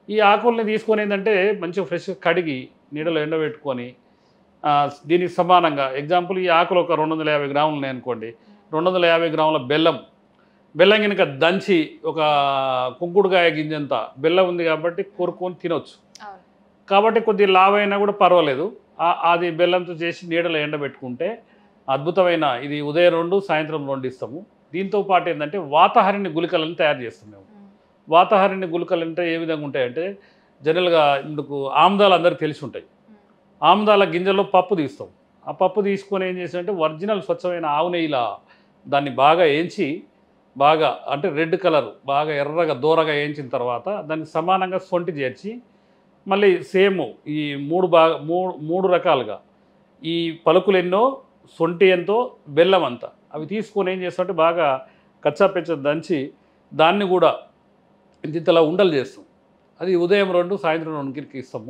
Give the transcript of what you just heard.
ఈ ఆకుల్ని తీసుకొని ఏంటంటే మంచిగా ఫ్రెష్గా కడిగి నీడలో ఎండబెట్టుకొని దీనికి సమానంగా ఎగ్జాంపుల్ ఈ ఆకులు ఒక 250 గ్రాములు ఉన్నాయనుకోండి, 250 గ్రాముల బెల్లం, బెల్లం కనుక దంచి ఒక కుంకుడుకాయ గింజంత బెల్లం ఉంది కాబట్టి కోరుకొని తినొచ్చు. కాబట్టి కొద్దిగా లావైనా కూడా పర్వాలేదు. అది బెల్లంతో చేసి నీడలో ఎండబెట్టుకుంటే అద్భుతమైన ఇది ఉదయం 2 సాయంత్రం 2 ఇస్తాము. దీంతో పాటు ఏంటంటే వాతహరిణి గుళికలను తయారు చేస్తాం మేము. వాతహరిణి గుళికలు అంటే ఏ విధంగా ఉంటాయంటే జనరల్గా ఇందుకు ఆముదాలు అందరికీ తెలిసి ఉంటాయి. ఆముదాల గింజల్లో పప్పు తీస్తాం. ఆ పప్పు తీసుకొని ఏం చేసామంటే ఒరిజినల్ స్వచ్ఛమైన ఆవు నెయ్యిలా దాన్ని బాగా వేయించి బాగా అంటే రెడ్ కలర్ బాగా ఎర్రగా దూరగా వేయించిన తర్వాత దానికి సమానంగా సొంటి చేర్చి మళ్ళీ సేమ్ ఈ మూడు రకాలుగా ఈ పలుకులు ఎన్నో, సొంటి ఎంతో, బెల్లం అంతా అవి తీసుకొని ఏం చేస్తామంటే బాగా కచ్చాపెచ్చ దంచి దాన్ని కూడా ఇంతలా ఉండలు చేస్తాం. అది ఉదయం 2 సాయంత్రం 2కి ఇస్తాము.